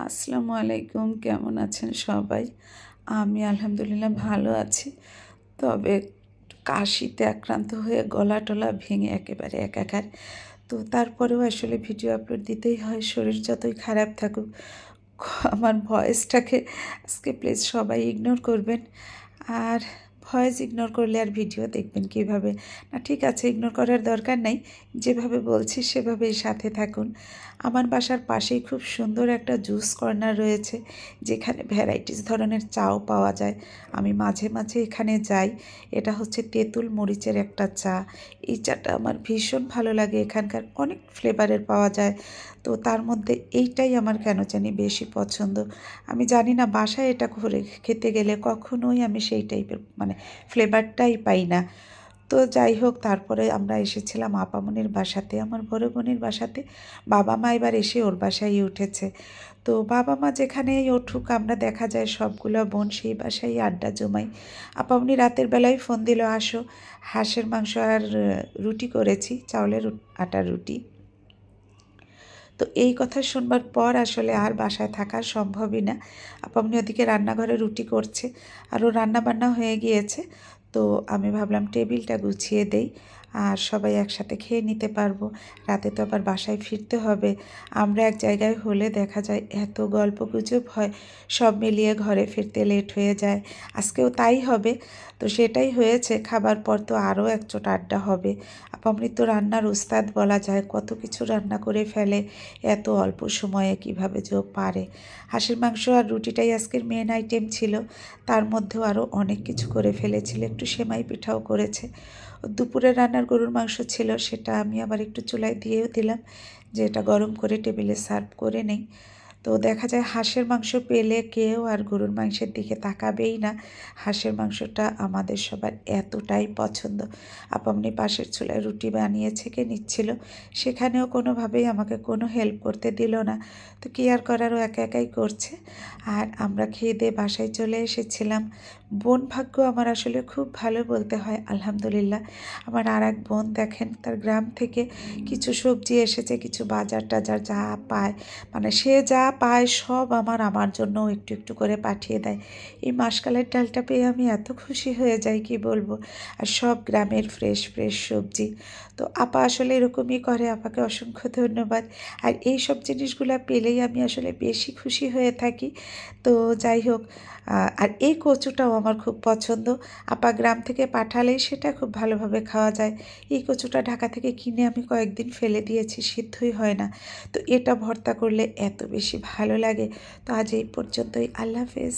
আসসালামু আলাইকুম, কেমন আছেন সবাই? আমি আলহামদুলিল্লাহ ভালো আছি। তবে কাশিতে আক্রান্ত হয়ে গলা টলা ভেঙে একেবারে একাকার। তো তারপরেও আসলে ভিডিও আপলোড দিতেই হয়, শরীর যতই খারাপ থাকুক। আমার ভয়েসটাকে আজকে প্লিজ সবাই ইগনোর করবেন। আর ভয়েস ইগনোর করলে আর ভিডিও দেখবেন কিভাবে? না, ঠিক আছে, ইগনোর করার দরকার নাই। যেভাবে বলছি সেভাবেই সাথে থাকুন। আমার বাসার পাশেই খুব সুন্দর একটা জুস কর্নার রয়েছে, যেখানে ভ্যারাইটিস ধরনের চাও পাওয়া যায়। আমি মাঝে মাঝে এখানে যাই। এটা হচ্ছে তেঁতুল মরিচের একটা চা। এই চাটা আমার ভীষণ ভালো লাগে। এখানকার অনেক ফ্লেভারের পাওয়া যায়, তো তার মধ্যে এইটাই আমার কেন জানি বেশি পছন্দ। আমি জানি না, বাসায় এটা করে খেতে গেলে কখনোই আমি সেই টাইপের ফ্লেভারটাই পাই না। তো যাই হোক, তারপরে আমরা এসেছিলাম আপামনির বাসাতে, আমার বড় বোনের বাসাতে। বাবা মা এবার এসে ওর বাসায় উঠেছে। তো বাবা মা যেখানেই উঠুক, আমরা দেখা যায় সবগুলো বোন সেই বাসায় আড্ডা জমাই। আপামনি রাতের বেলায় ফোন দিল, আসো। হাঁসের মাংস আর রুটি করেছি, চাউলের আটার রুটি। তো এই কথা শুনবার পর আসলে আর বাসায় থাকা সম্ভবই না। আপামনি ওদিকে রান্নাঘরে রুটি করছে, আরও রান্না বান্না হয়ে গিয়েছে। তো আমি ভাবলাম টেবিলটা গুছিয়ে দেই, আর সবাই একসাথে খেয়ে নিতে পারবো। রাতে তো আবার বাসায় ফিরতে হবে। আমরা এক জায়গায় হলে দেখা যায় এত গল্প গুজব হয়, সব মিলিয়ে ঘরে ফিরতে লেট হয়ে যায়। আজকেও তাই হবে। তো সেটাই হয়েছে। খাবার পর তো আরও একচোট আড্ডা হবে। আপামনি তো রান্নার উস্তাদ বলা যায়, কত কিছু রান্না করে ফেলে এত অল্প সময়ে, কিভাবে যে পারে। হাঁসের মাংস আর রুটিটাই আজকের মেন আইটেম ছিল, তার মধ্যেও আরও অনেক কিছু করে ফেলেছিল। একটু সেমাই পিঠাও করেছে। দুপুরের রান্নার গরুর মাংস ছিল, সেটা আমি আবার একটু চুলায় দিয়েও দিলাম, যে এটা গরম করে টেবিলে সার্ভ করে নেই। তো দেখা যায় হাঁসের মাংস পেলে কেউ আর গরুর মাংসের দিকে তাকাবেই না। হাঁসের মাংসটা আমাদের সবার এতটাই পছন্দ। আপামনি পাশের চুলায় রুটি বানিয়েছে, কে নিচ্ছিল, সেখানেও কোনোভাবেই আমাকে কোনো হেল্প করতে দিল না। তো কী আর করারও একা একাই করছে। আর আমরা খেয়ে দিয়ে বাসায় চলে এসেছিলাম। বোন ভাগ্য আমার আসলে খুব ভালো বলতে হয়, আলহামদুলিল্লাহ। আমার আর এক বোন দেখেন, তার গ্রাম থেকে কিছু সবজি এসেছে, কিছু বাজার টাজার যা পায়, সে যা পায় সব আমার জন্যও একটু একটু করে পাঠিয়ে দেয়। এই মাসকালের ডালটা পেয়ে আমি এত খুশি হয়ে যাই, কি বলবো। আর সব গ্রামের ফ্রেশ ফ্রেশ সবজি। তো আপা আসলে এরকমই করে, আপাকে অসংখ্য ধন্যবাদ। আর এই সব জিনিসগুলো পেলেই আমি আসলে বেশি খুশি হয়ে থাকি। তো যাই হোক, আর এই কচুটাও আমার খুব পছন্দ। আপা গ্রাম থেকে পাঠালেই সেটা খুব ভালোভাবে খাওয়া যায়। এই কচুটা ঢাকা থেকে কিনে আমি কয়েকদিন ফেলে দিয়েছি, সিদ্ধই হয় না। তো এটা ভর্তা করলে এত বেশি ভালো লাগে। তো আজ এই পর্যন্তই, আল্লাহ হাফেজ।